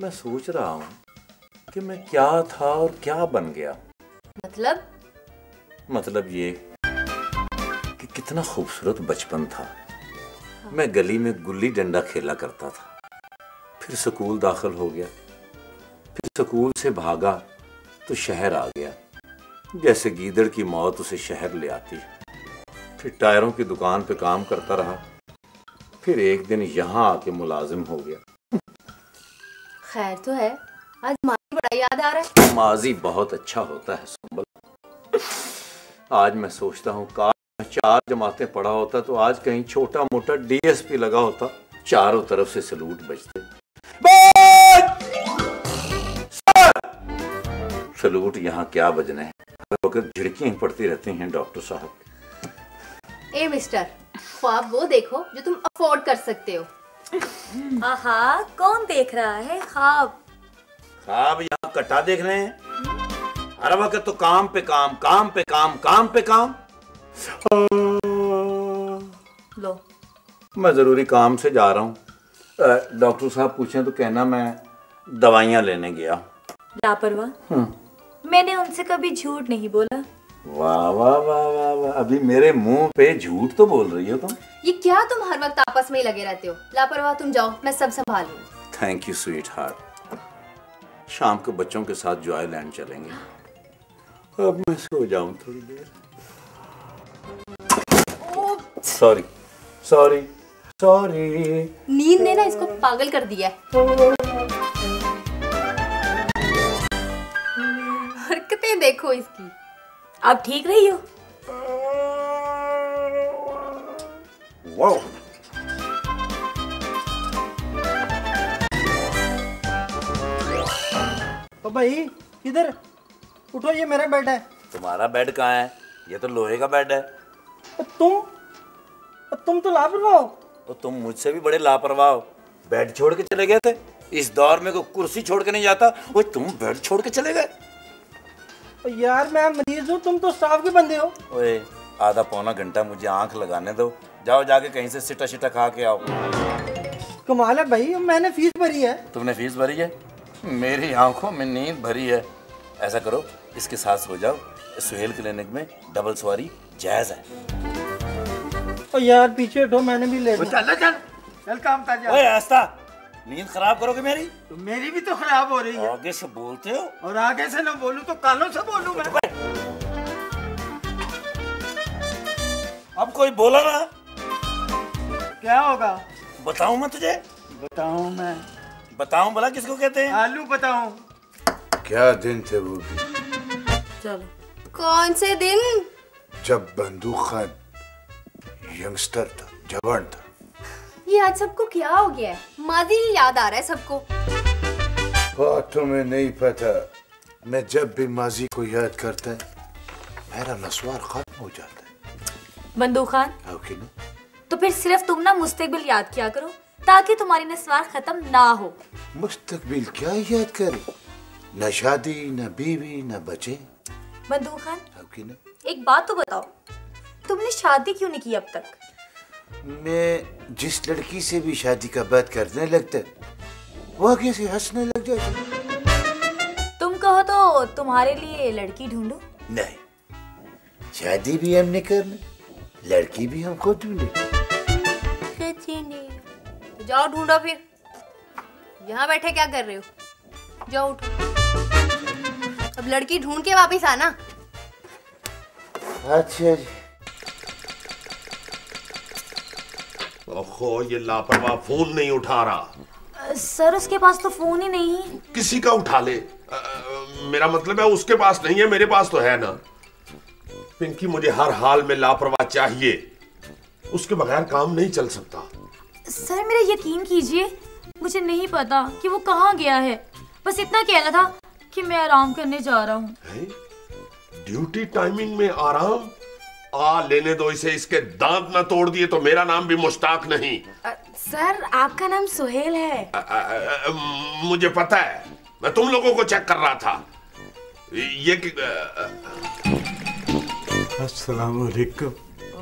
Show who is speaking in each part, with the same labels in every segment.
Speaker 1: मैं सोच रहा हूँ कि मैं क्या था और क्या बन गया। मतलब ये कि कितना खूबसूरत बचपन था। मैं गली में गुल्ली डंडा खेला करता था, फिर स्कूल दाखिल हो गया, फिर स्कूल से भागा तो शहर आ गया, जैसे गीदड़ की मौत उसे शहर ले आती है। फिर टायरों की दुकान पे काम करता रहा, फिर एक दिन यहाँ आके मुलाजिम हो गया।
Speaker 2: खैर तो है, आज माजी बड़ा याद आ रहा है।
Speaker 1: माजी बहुत अच्छा होता है सुंबल। आज मैं सोचता हूँ काश 4 जमातें पढ़ा होता तो आज कहीं छोटा मोटा डीएसपी लगा होता, चारों तरफ से सलूट बजते। सलूट यहाँ क्या बजने हैं, हर वक्त झिड़कियां पड़ती रहती हैं डॉक्टर साहब।
Speaker 2: ए मिस्टर, ख्वाब वो देखो जो तुम अफोर्ड कर सकते हो।
Speaker 3: आहा, कौन देख रहा है ख्वाब?
Speaker 1: ख्वाब यहाँ कटा देख रहे हैं, हर वक्त तो काम पे काम, काम पे काम, काम पे काम।
Speaker 3: लो,
Speaker 1: मैं जरूरी काम से जा रहा हूँ। डॉक्टर साहब पूछें तो कहना मैं दवाइयाँ लेने गया।
Speaker 3: लापरवाह। मैंने उनसे कभी झूठ नहीं बोला।
Speaker 1: वाह वाह वाह वाह वाह, अभी मेरे मुंह पे झूठ तो बोल रही हो तुम।
Speaker 2: ये क्या तुम हर वक्त आपस में ही लगे रहते हो? लापरवाह तुम जाओ, मैं सब संभालूंगी।
Speaker 1: Thank you sweetheart. शाम को बच्चों के साथ जॉयलैंड चलेंगे। अब मैं सो जाऊं थोड़ी देर। Sorry sorry sorry.
Speaker 2: नींद ने ना इसको पागल कर दिया है। हरकतें देखो इसकी।
Speaker 3: अब ठीक रही हो?
Speaker 1: वाओ,
Speaker 4: तो भाई इधर उठो, ये मेरा बेड है।
Speaker 1: तुम्हारा बेड कहाँ है? ये तो लोहे का बेड है।
Speaker 4: तुम तो लापरवाह हो।
Speaker 1: तो तुम मुझसे भी बड़े लापरवाह हो। बेड छोड़ के चले गए थे। इस दौर में कोई कुर्सी छोड़ के नहीं जाता, वो तुम बेड छोड़ के चले गए।
Speaker 4: यार मैं मरीज हूँ, तुम तो स्टाफ के बंदे हो।
Speaker 1: ओए, आधा पौना घंटा मुझे आंख लगाने दो। जाओ जाके कहीं से सिटा शिटा खा के आओ।
Speaker 4: कमाल है भाई, मैंने फीस भरी है।
Speaker 1: तुमने फीस भरी है? मेरी आंखों में नींद भरी है। ऐसा करो, इसके साथ सो जाओ। सुहेल क्लिनिक में डबल सवारी जायज है।
Speaker 4: ओ यार पीछे हटो, मैंने भी ले
Speaker 5: चल चल काम कर जा।
Speaker 1: ओए आस्था, नींद खराब करोगे मेरी?
Speaker 5: तो मेरी भी तो खराब हो रही है।
Speaker 1: आगे से बोलते हो।
Speaker 5: और आगे से ना बोलूं तो कानों से बोलूं मैं।
Speaker 1: अब कोई बोला ना,
Speaker 5: क्या होगा?
Speaker 1: बताऊं मैं तुझे?
Speaker 5: बताऊं मैं?
Speaker 1: बताऊं भला किसको कहते हैं?
Speaker 5: आलू बताऊं?
Speaker 6: क्या दिन थे वो भी,
Speaker 3: चलो।
Speaker 2: कौन से दिन?
Speaker 6: जब बंदूक खान यंगस्टर था, जवान था।
Speaker 2: ये आज सबको क्या हो गया है? माजी ही याद आ रहा है सबको।
Speaker 6: तुम्हें नहीं पता, मैं जब भी माजी को याद करता है मेरा नस्वार खत्म हो जाता है।
Speaker 3: बंदूक खान,
Speaker 6: ओके ना?
Speaker 3: तो फिर सिर्फ तुम ना मुस्तकबिल याद किया करो ताकि तुम्हारी नस्वार खत्म ना हो।
Speaker 6: मुस्तकबिल क्या याद करे? न शादी, न बीवी, न बच्चे।
Speaker 3: बंदूक खान,
Speaker 6: ओके ना?
Speaker 3: एक बात तो बताओ, तुमने शादी क्यों नहीं की अब तक?
Speaker 6: मैं जिस लड़की से भी शादी का बात करने लगता वो आगे से हंसने लग जाती।
Speaker 3: तुम कहो तो तुम्हारे लिए लड़की ढूंढो।
Speaker 6: नहीं, शादी भी हमने करनी, लड़की भी हम खुद ढूंढे।
Speaker 2: तो जाओ ढूंढो फिर। यहाँ बैठे क्या कर रहे हो? जाओ उठो, अब लड़की ढूंढ के वापिस आना।
Speaker 6: अच्छा जी।
Speaker 7: ओहो, ये लापरवाह फोन नहीं उठा रहा।
Speaker 3: सर उसके पास तो फोन ही नहीं।
Speaker 7: किसी का उठा ले। मेरा मतलब है उसके पास नहीं है, मेरे पास तो है ना। पिंकी, मुझे हर हाल में लापरवाह चाहिए, उसके बगैर काम नहीं चल सकता।
Speaker 3: सर मेरा यकीन कीजिए, मुझे नहीं पता कि वो कहाँ गया है। बस इतना कहना था कि मैं आराम करने जा रहा हूँ।
Speaker 7: ड्यूटी टाइमिंग में आराम? लेने दो इसे, इसके दांत ना तोड़ दिए तो मेरा नाम भी मुश्ताक नहीं।
Speaker 3: सर आपका नाम सुहेल है।
Speaker 7: मुझे पता है, मैं तुम लोगों को चेक कर रहा था। ये
Speaker 5: अस्सलाम वालेकुम।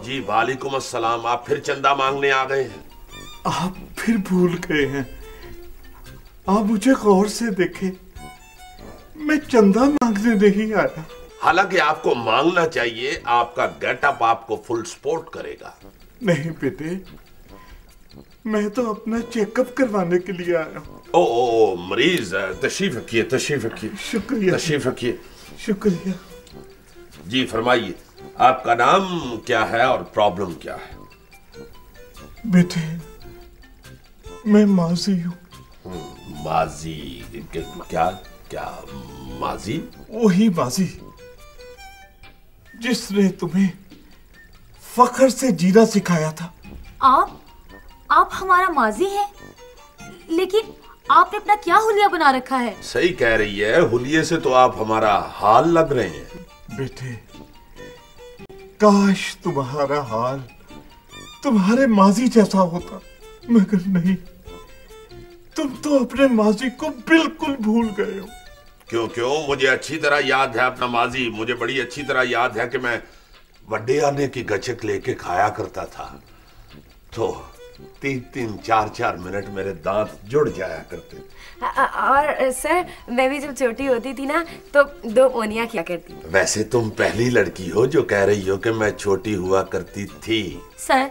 Speaker 7: जी वालेकुम अस्सलाम। आप फिर चंदा मांगने आ गए हैं?
Speaker 5: आप फिर भूल गए हैं, आप मुझे गौर से देखें, मैं चंदा मांगने नहीं आया।
Speaker 7: हालांकि आपको मांगना चाहिए, आपका गेटअप आपको फुल सपोर्ट करेगा।
Speaker 5: नहीं बेटे, मैं तो अपना चेकअप करवाने के लिए आया हूँ।
Speaker 7: ओ मरीज, तशरीफ रखिए, तशरीफ रखिए।
Speaker 5: शुक्रिया,
Speaker 7: तशरीफ रखिए।
Speaker 5: शुक्रिया।
Speaker 7: जी फरमाइए, आपका नाम क्या है और प्रॉब्लम क्या है?
Speaker 5: बेटे, मैं माजी हूँ।
Speaker 7: माजी? क्या क्या माजी?
Speaker 5: वही माजी जिसने तुम्हें फख्र से जीना सिखाया था।
Speaker 3: आप हमारा माजी हैं, लेकिन आपने अपना क्या हुलिया बना रखा है?
Speaker 7: सही कह रही है, हुलिये से तो आप हमारा हाल लग रहे हैं।
Speaker 5: बेटे, काश तुम्हारा हाल तुम्हारे माजी जैसा होता, मगर नहीं। तुम तो अपने माजी को बिल्कुल भूल गए हो।
Speaker 7: क्यों? मुझे अच्छी तरह याद है अपना माजी। मुझे बड़ी अच्छी तरह याद है कि मैं वड्डे आने की गचक लेके खाया करता था, तो 3-3, 4-4 मिनट मेरे दांत जुड़ जाया करते।
Speaker 8: और सर, मैं भी जब छोटी होती थी ना तो 2 पोनियां किया करती।
Speaker 7: वैसे तुम पहली लड़की हो जो कह रही हो कि मैं छोटी हुआ करती थी।
Speaker 3: सर,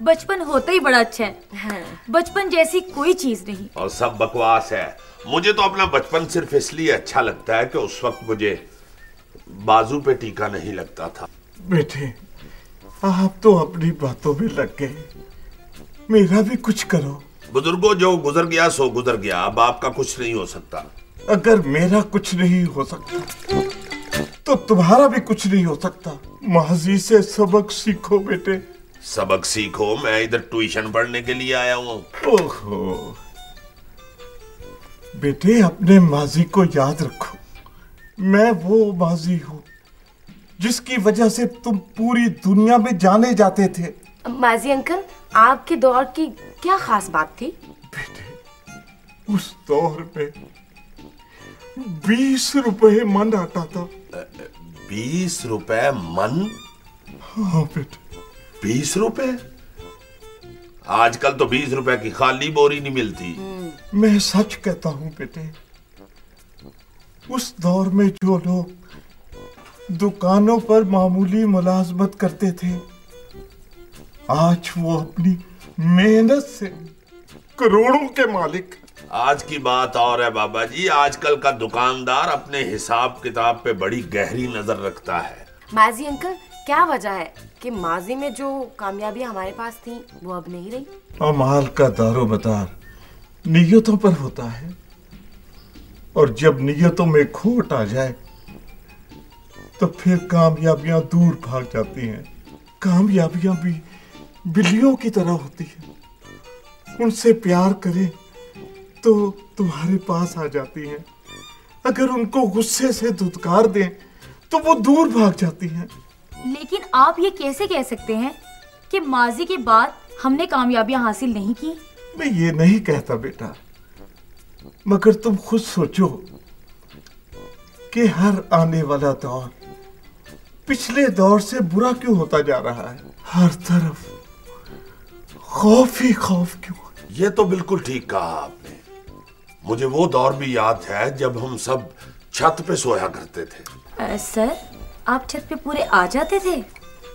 Speaker 3: बचपन होता ही बड़ा अच्छा है।
Speaker 8: हाँ।
Speaker 3: बचपन जैसी कोई चीज नहीं।
Speaker 7: और सब बकवास है। मुझे तो अपना बचपन सिर्फ इसलिए अच्छा लगता है कि उस वक्त मुझे बाजू पे टीका नहीं लगता था।
Speaker 5: बेटे, आप तो अपनी बातों में लग गए, मेरा भी कुछ करो।
Speaker 7: बुजुर्गों, जो गुजर गया सो गुजर गया, अब आपका कुछ नहीं हो सकता।
Speaker 5: अगर मेरा कुछ नहीं हो सकता तो तुम्हारा भी कुछ नहीं हो सकता। माजी से सबक सीखो बेटे।
Speaker 7: सबक सीखो? मैं इधर ट्यूशन पढ़ने के लिए आया हूँ।
Speaker 5: ओहो बेटे, अपने माजी को याद रखो। मैं वो माजी हूँ जिसकी वजह से तुम पूरी दुनिया में जाने जाते थे।
Speaker 8: माजी अंकल, आपके दौर की क्या खास बात थी?
Speaker 5: बेटे, उस दौर में 20 रुपए मन आता था।
Speaker 7: 20 रुपए मन?
Speaker 5: हाँ बेटे।
Speaker 7: 20 रुपए? आजकल तो 20 रुपए की खाली बोरी नहीं मिलती।
Speaker 5: मैं सच कहता हूँ बेटे, उस दौर में जो लोग दुकानों पर मामूली मुलाजमत करते थे, आज वो अपनी मेहनत से करोड़ों के मालिक।
Speaker 7: आज की बात और है बाबा जी, आजकल का दुकानदार अपने हिसाब किताब पे बड़ी गहरी नजर रखता है।
Speaker 8: माजी अंकल, क्या वजह है कि माजी में जो कामयाबियां हमारे पास थी वो अब नहीं रही?
Speaker 5: अमाल का दारोमदार नियतों पर होता है, और जब नियतों में खोट आ जाए तो फिर कामयाबियां दूर भाग जाती हैं। कामयाबियां भी बिल्लियों की तरह होती हैं, उनसे प्यार करें तो तुम्हारे पास आ जाती हैं, अगर उनको गुस्से से धुतकार दें तो वो दूर भाग जाती हैं।
Speaker 3: लेकिन आप ये कैसे कह सकते हैं कि माजी के बाद हमने कामयाबियां हासिल नहीं की?
Speaker 5: मैं ये नहीं कहता बेटा, मगर तुम खुद सोचो कि हर आने वाला दौर पिछले दौर से बुरा क्यों होता जा रहा है। हर तरफ खौफ ही खौफ क्यों।
Speaker 7: ये तो बिल्कुल ठीक कहा आपने। मुझे वो दौर भी याद है जब हम सब छत पे सोया करते थे।
Speaker 3: सर, आप छत पे पूरे आ जाते थे?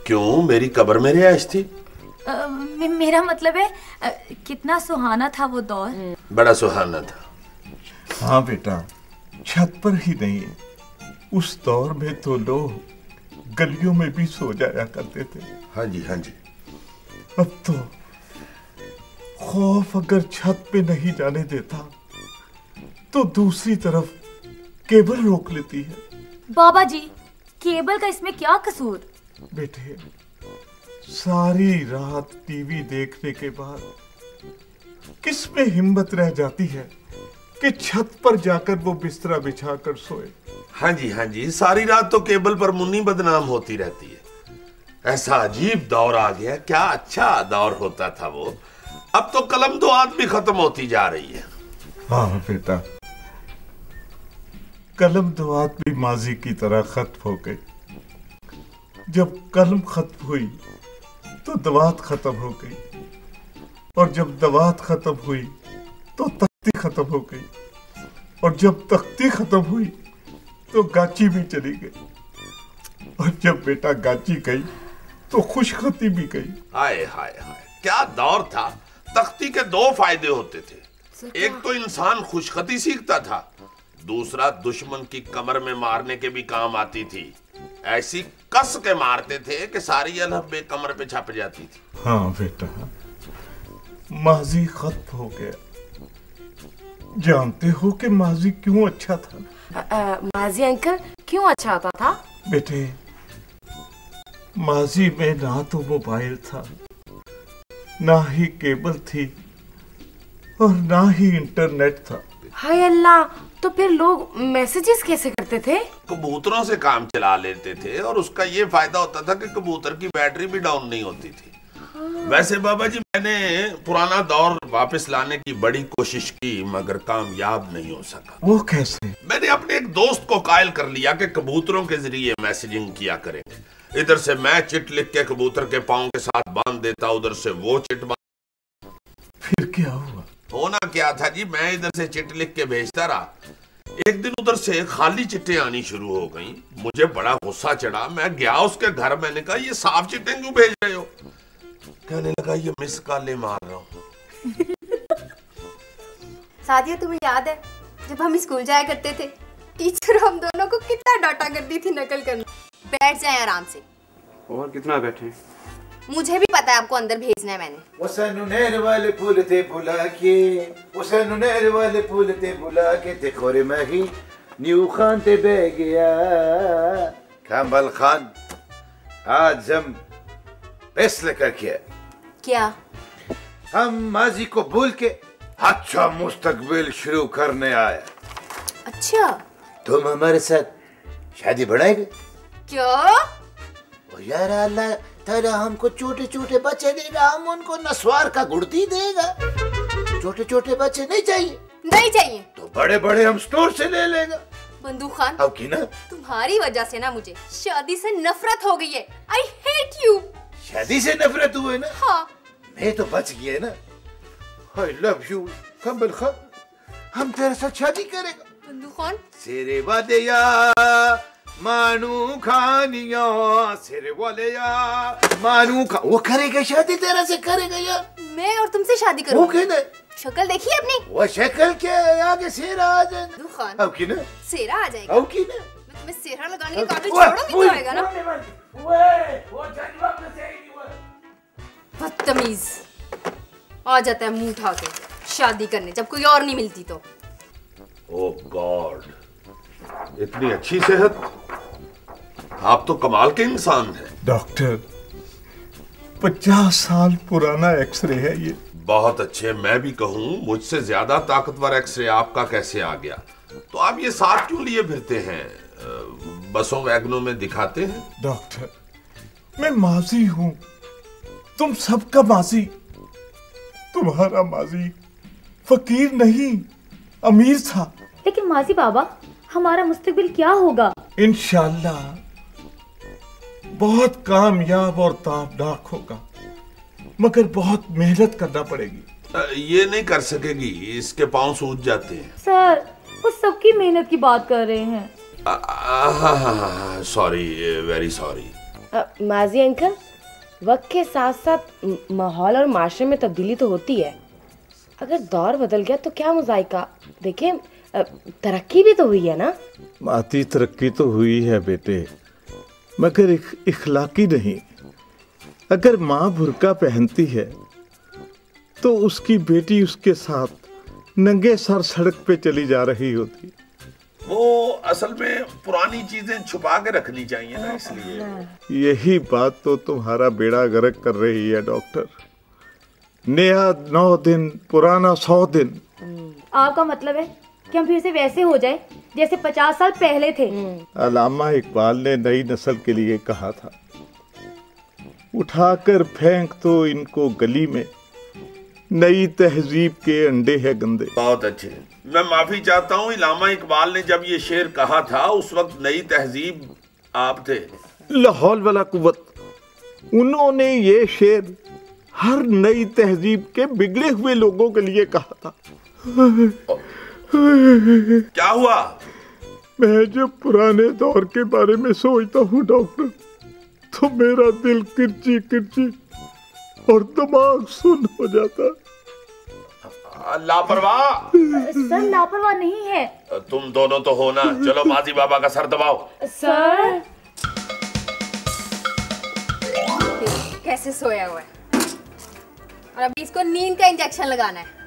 Speaker 7: क्यों, मेरी कब्र में रिहाइश थी।
Speaker 3: मेरा मतलब है कितना सुहाना था वो दौर।
Speaker 7: बड़ा सुहाना था।
Speaker 5: हाँ बेटा, छत पर ही नहीं, उस दौर में तो लोग गलियों में भी सो जाया करते थे।
Speaker 7: हाँ जी, हाँ जी।
Speaker 5: अब तो खौफ अगर छत पे नहीं जाने देता तो दूसरी तरफ केबल रोक लेती है।
Speaker 3: बाबा जी, केबल का इसमें क्या कसूर?
Speaker 5: बेटे, सारी रात टीवी देखने के बाद किस में हिम्मत रह जाती है कि छत पर जाकर वो बिस्तरा बिछाकर सोए।
Speaker 7: हाँ जी, हाँ जी, सारी रात तो केबल पर मुन्नी बदनाम होती रहती है। ऐसा अजीब दौर आ गया। क्या अच्छा दौर होता था वो। अब तो कलम दो हाथ भी खत्म होती जा रही है।
Speaker 5: हाँ बेटा, कलम दुआत भी माजी की तरह खत्म हो गई। जब कलम खत्म हुई तो दवात खत्म हो गई, और जब दवात खत्म हुई तो तख्ती खत्म हो गई, और जब तख्ती खत्म हुई तो गाची भी चली गई, और जब बेटा गाची गई तो खुशखती भी गई।
Speaker 7: हाय हाय हाय, क्या दौर था। तख्ती के दो फायदे होते थे, एक तो इंसान खुशखती सीखता था, दूसरा दुश्मन की कमर में मारने के भी काम आती थी। ऐसी कस के मारते थे कि सारी अलहबे कमर पे छप जाती थी।
Speaker 5: हाँ बेटा, माजी खत्म हो गया। जानते हो कि माजी क्यों अच्छा था?
Speaker 8: माजी अंकल क्यों अच्छा होता था?
Speaker 5: बेटे, माजी में ना तो मोबाइल था, ना ही केबल थी, और ना ही इंटरनेट था।
Speaker 8: हाय अल्लाह, तो फिर लोग मैसेजेस कैसे करते थे?
Speaker 7: कबूतरों से काम चला लेते थे, और उसका ये फायदा होता था कि कबूतर की बैटरी भी डाउन नहीं होती थी। वैसे बाबा जी, मैंने पुराना दौर वापस लाने की बड़ी कोशिश की, मगर कामयाब नहीं हो सका।
Speaker 5: वो कैसे?
Speaker 7: मैंने अपने एक दोस्त को कायल कर लिया कि कबूतरों के जरिए मैसेजिंग किया करेंगे। इधर से मैं चिट लिख के कबूतर के पाँव के साथ बांध देता, उधर से वो चिट बांध।
Speaker 5: फिर क्या हुआ?
Speaker 7: होना क्या था जी, मैं इधर से चिट लिख के भेजता रहा, एक दिन उधर से खाली चिट्ठे आनी शुरू हो गई। मुझे बड़ा गुस्सा चढ़ा, मैं गया उसके घर, मैंने कहा ये साफ चिट्ठे क्यों भेज रहे हो? कहने लगा ये मिस कॉलें मार रहा हूँ।
Speaker 2: सादिया, तुम्हें याद है जब हम स्कूल जाया करते थे, टीचर हम दोनों को कितना डांटा करती थी नकल करना। बैठ जाएं आराम से।
Speaker 9: और कितना बैठे?
Speaker 2: मुझे भी पता है आपको अंदर भेजना है मैंने।
Speaker 6: वो सनुनेर वाले फूल थे बुला के, वो सनुनेर वाले फूल थे बुला के, ते खोरे मही न्यू खान ते बह गया। कमल खान, आज हम फैसला करके,
Speaker 2: क्या?
Speaker 6: हम माजी को भूल के अच्छा मुस्तकबिल शुरू करने आए।
Speaker 2: अच्छा,
Speaker 6: तुम हमारे साथ शादी बढ़ाएंगे?
Speaker 2: क्या?
Speaker 6: ओ यार, अल्लाह ताला हमको छोटे छोटे बच्चे देगा, हम उनको नस्वार का गुड़ती देगा। छोटे छोटे बच्चे नहीं चाहिए?
Speaker 2: नहीं चाहिए
Speaker 6: तो बड़े बड़े हम स्टोर से ले लेगा।
Speaker 2: बंदूक खान,
Speaker 6: अब की ना,
Speaker 2: तुम्हारी वजह से ना मुझे शादी से नफरत हो गई है। I hate you.
Speaker 6: शादी से नफरत हुए ना?
Speaker 2: हाँ।
Speaker 6: मैं तो बच गया ना। आई लव यू कमल खान, हम तेरे साथ शादी करेगा।
Speaker 2: बंदूक खान,
Speaker 6: सेरे वादे या मानू खानिया, सेरे वाले या मानू खा, वो करेगा शादी, तेरा से करेगा यार।
Speaker 2: मैं और तुमसे शादी करूँ?
Speaker 6: शक्ल
Speaker 2: देखिए अपनी।
Speaker 6: वो शक्ल क्या है, आगे सेरा आ जाए।
Speaker 2: खान,
Speaker 6: अब की ना,
Speaker 2: सेरा आ जाएगा।
Speaker 6: अब की ना,
Speaker 2: मैं तुम्हें सेरा लगाने के काबिल छोड़ूंगी तो आएगा ना। बदतमीज, आ जाता है मुंह उठा के शादी करने जब कोई और नहीं मिलती तो।
Speaker 7: ओह गॉड, इतनी अच्छी सेहत, आप तो कमाल के इंसान हैं।
Speaker 5: डॉक्टर, 50 साल पुराना एक्सरे है ये।
Speaker 7: बहुत अच्छे, मैं भी कहूँ मुझसे ज्यादा ताकतवर एक्सरे आपका कैसे आ गया? तो आप ये साथ क्यों लिए फिरते हैं? बसों वैगनों में दिखाते हैं?
Speaker 5: डॉक्टर, मैं माजी हूँ, तुम सबका माजी। तुम्हारा माजी फकीर नहीं, अमीर था।
Speaker 3: लेकिन माजी बाबा, हमारा मुस्तकबिल क्या होगा?
Speaker 5: इंशाल्लाह बहुत कामयाब और ताबनाक होगा, मगर बहुत मेहनत करना पड़ेगी।
Speaker 7: ये नहीं कर सकेगी, इसके पांव सूज जाते हैं।
Speaker 3: सर, वो सबकी मेहनत की बात कर रहे हैं।
Speaker 7: Sorry, very sorry.
Speaker 8: माजी अंकल, वक्त के साथ साथ माहौल और माशरे में तब्दीली तो होती है। अगर दौर बदल गया तो क्या मुज़ायका, देखिए तरक्की भी तो हुई है ना।
Speaker 5: माती तरक्की तो हुई है बेटे, मगर इखलाकी नहीं। अगर माँ बुर्का पहनती है तो उसकी बेटी उसके साथ नंगे सर सड़क पे चली जा रही होती।
Speaker 7: वो असल में पुरानी चीजें छुपा के रखनी चाहिए ना, इसलिए।
Speaker 5: यही बात तो तुम्हारा बेड़ा गर्क कर रही है डॉक्टर। नया 9 दिन, पुराना 100 दिन।
Speaker 3: आपका मतलब है कि हम फिर से वैसे हो जाए जैसे 50 साल पहले थे?
Speaker 5: अल्लामा इकबाल ने नई नस्ल के लिए कहा था, उठाकर फेंक तो इनको गली में, नई तहजीब के अंडे है गंदे।
Speaker 7: बहुत अच्छे, मैं माफी चाहता हूँ, अल्लामा इकबाल ने जब ये शेर कहा था उस वक्त नई तहजीब आप थे।
Speaker 5: लाहौल वाला कुव्वत, उन्होंने ये शेर हर नई तहजीब के बिगड़े हुए लोगों के लिए कहा था।
Speaker 7: क्या हुआ?
Speaker 5: मैं जब पुराने दौर के बारे में सोचता हूँ डॉक्टर, तो मेरा दिल किरची किरची और दिमाग सुन्न हो जाता।
Speaker 7: लापरवाह?
Speaker 3: सर लापरवाह नहीं है।
Speaker 7: तुम दोनों तो हो ना। चलो माजी बाबा का सर दबाओ।
Speaker 3: सर
Speaker 2: कैसे सोया हुआ है, और अभी इसको नींद का इंजेक्शन लगाना है।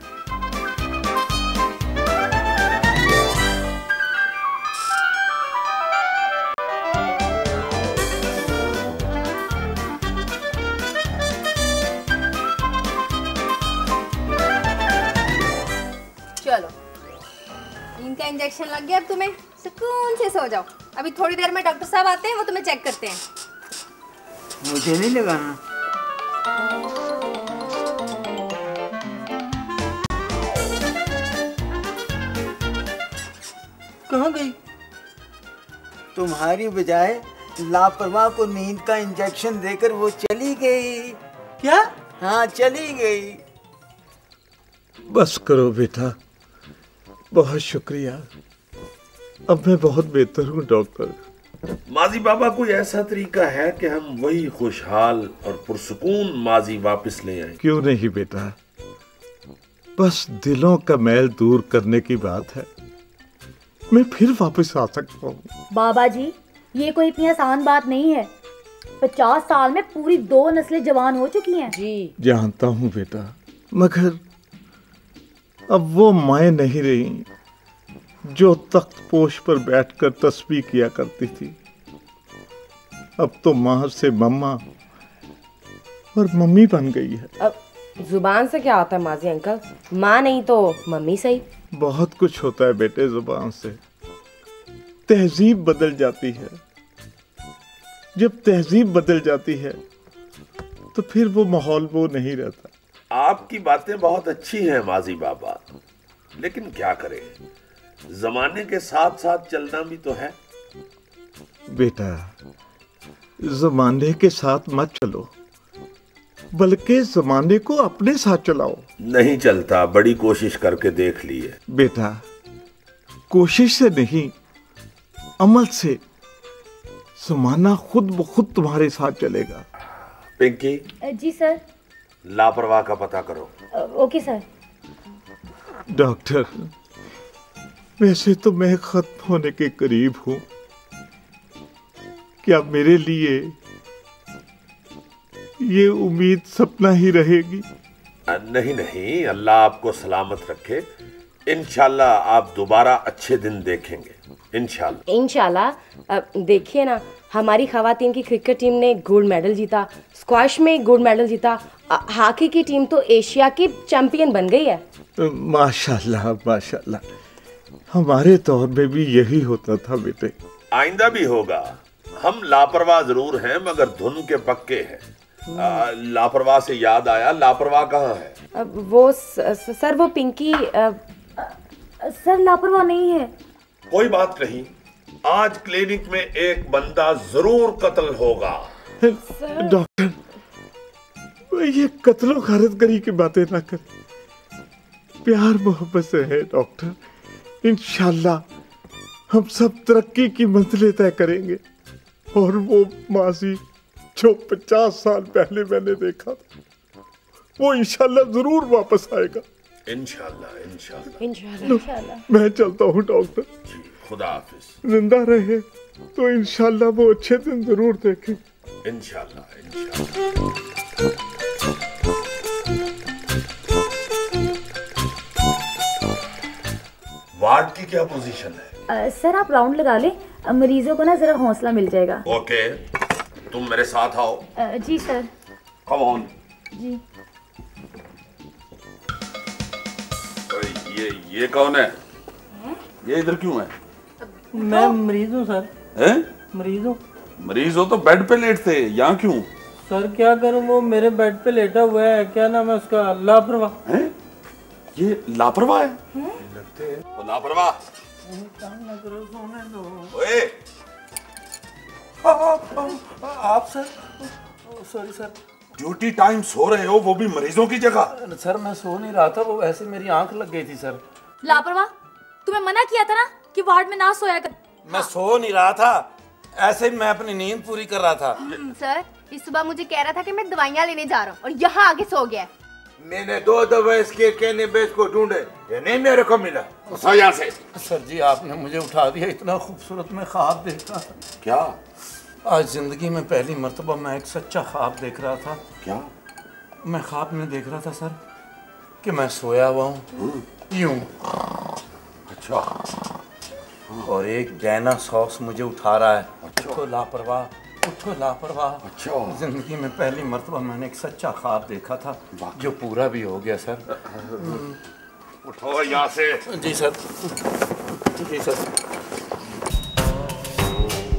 Speaker 2: चलो नींद का इंजेक्शन लग गया, अब तुम्हें सुकून से सो जाओ। अभी थोड़ी देर में डॉक्टर साहब आते हैं, वो तुम्हें चेक करते हैं।
Speaker 4: मुझे नहीं लगाना। कहाँ गई? तुम्हारी बजाय लापरवाह को नींद का इंजेक्शन देकर वो चली गई। क्या? हाँ चली गई।
Speaker 5: बस करो बेटा, बहुत शुक्रिया। अब मैं बहुत बेहतर हूँ डॉक्टर।
Speaker 7: माजी बाबा, कोई ऐसा तरीका है कि हम वही खुशहाल और पुरसुकून माजी वापस ले आए?
Speaker 5: क्यों नहीं बेटा, बस दिलों का मैल दूर करने की बात है। मैं फिर वापस आ सकता हूँ।
Speaker 3: बाबा जी, ये कोई इतनी आसान बात नहीं है। 50 साल में पूरी 2 नस्लें जवान हो चुकी हैं।
Speaker 8: जी
Speaker 5: जानता हूँ बेटा, मगर अब वो माएँ नहीं रही जो तख्त पोश पर बैठकर तस्बीह किया करती थी। अब तो माँ से मम्मा और मम्मी बन गई है।
Speaker 8: अब जुबान से क्या होता है माजी अंकल? माँ नहीं तो मम्मी सही।
Speaker 5: बहुत कुछ होता है बेटे जुबान से। तहजीब बदल जाती है। जब तहजीब बदल जाती है तो फिर वो माहौल वो नहीं रहता।
Speaker 7: आपकी बातें बहुत अच्छी हैं माजी बाबा, लेकिन क्या करें, जमाने के साथ साथ चलना भी तो है।
Speaker 5: बेटा, जमाने के साथ मत चलो, बल्कि जमाने को अपने साथ चलाओ।
Speaker 7: नहीं चलता, बड़ी कोशिश करके देख ली है।
Speaker 5: बेटा, कोशिश से नहीं, अमल से जमाना खुद ब खुद तुम्हारे साथ चलेगा।
Speaker 7: पिंकी,
Speaker 3: जी सर।
Speaker 7: लापरवाह का पता करो।
Speaker 3: Okay sir.
Speaker 5: डॉक्टर, वैसे तो मैं खत्म होने के करीब हूँ। क्या मेरे लिए ये उम्मीद सपना ही रहेगी?
Speaker 7: नहीं नहीं, अल्लाह आपको सलामत रखे। इंशाल्लाह आप दोबारा अच्छे दिन देखेंगे। इंशाल्लाह।
Speaker 8: इंशाल्लाह। देखिए ना, हमारी खवातीन की क्रिकेट टीम ने गोल्ड मेडल जीता, स्क्वैश में गोल्ड मेडल जीता, हॉकी की टीम तो एशिया की चैंपियन बन गई है।
Speaker 5: माशाल्लाह माशाल्लाह। हमारे दौर में भी यही होता था बेटे।
Speaker 7: आइंदा भी होगा। हम लापरवाह जरूर हैं, मगर धुन के पक्के हैं। लापरवाह से याद आया, लापरवाह कहाँ है?
Speaker 8: वो सर, वो पिंकी
Speaker 3: सर लापरवाह नहीं है।
Speaker 7: कोई बात नहीं, आज क्लिनिक में एक बंदा जरूर कत्ल होगा।
Speaker 5: डॉक्टर, ये कत्लो गारतगरी की बातें ना करें। प्यार मोहब्बत से है डॉक्टर। इंशाल्लाह हम सब तरक्की की मंजिलें तय करेंगे। और वो माजी जो 50 साल पहले मैंने देखा था, वो इंशाल्लाह जरूर वापस आएगा।
Speaker 7: इंशाल्लाह इंशाल्लाह
Speaker 8: इंशाल्लाह।
Speaker 5: मैं चलता हूँ डॉक्टर।
Speaker 7: जी, खुदा हाफिज।
Speaker 5: जिंदा रहे तो इंशाल्लाह वो अच्छे दिन जरूर देखें।
Speaker 7: इंशाल्लाह इंशाल्लाह। वार्ड की क्या पोजीशन है?
Speaker 3: सर आप राउंड लगा लें, मरीजों को ना जरा हौसला मिल जाएगा।
Speaker 7: ओके, तुम मेरे साथ आओ।
Speaker 3: जी सर।
Speaker 7: Come on.
Speaker 3: जी।
Speaker 7: ये कौन है? ये इधर क्यों है?
Speaker 4: मैं मरीज हूँ सर।
Speaker 7: हैं?
Speaker 4: मरीज हूँ।
Speaker 7: मरीज हो तो बेड पे लेटते, यहाँ क्यों?
Speaker 4: सर क्या करूँ, वो मेरे बेड पे लेटा हुआ है। क्या नाम है उसका? लापरवाह।
Speaker 7: हैं? ये लापरवाह है? वो लापरवाह। ओए,
Speaker 4: आप sir? Sorry sir.
Speaker 5: Duty time so रहे हो, वो भी मरीजों की जगह।
Speaker 1: सर मैं सो नहीं रहा था, वो वैसे मेरी आंख लग गई थी सर।
Speaker 3: लापरवाह, तुम्हें मना किया था ना कि वार्ड में ना सोया कर।
Speaker 1: मैं सो नहीं रहा था, ऐसे ही मैं अपनी नींद पूरी कर रहा था।
Speaker 2: सर इस सुबह मुझे कह रहा था कि मैं दवाइयाँ लेने जा रहा हूँ और यहाँ आके सो गया।
Speaker 6: मैंने 2 दफा इसके कहने बेच को ढूंढे, ये नहीं मेरे को मिला।
Speaker 7: सो यहाँ से।
Speaker 1: सर जी आपने मुझे उठा दिया, इतना खूबसूरत मैं ख्वाब देख रहा था।
Speaker 7: क्या?
Speaker 1: आज जिंदगी में पहली मर्तबा मैं एक सच्चा ख्वाब देख रहा था।
Speaker 7: क्या?
Speaker 1: मैं ख्वाब में देख रहा था सर कि मैं सोया हुआ हूँ यूं,
Speaker 7: अच्छा।
Speaker 1: और एक डायनासोर मुझे उठा रहा है। उठो लापरवाह, उठो लापरवाह।
Speaker 7: अच्छा।
Speaker 1: जिंदगी में पहली मर्तबा मैंने एक सच्चा ख्वाब देखा था जो पूरा भी हो गया सर।
Speaker 7: उठो यहाँ से।
Speaker 1: जी सर, जी सर।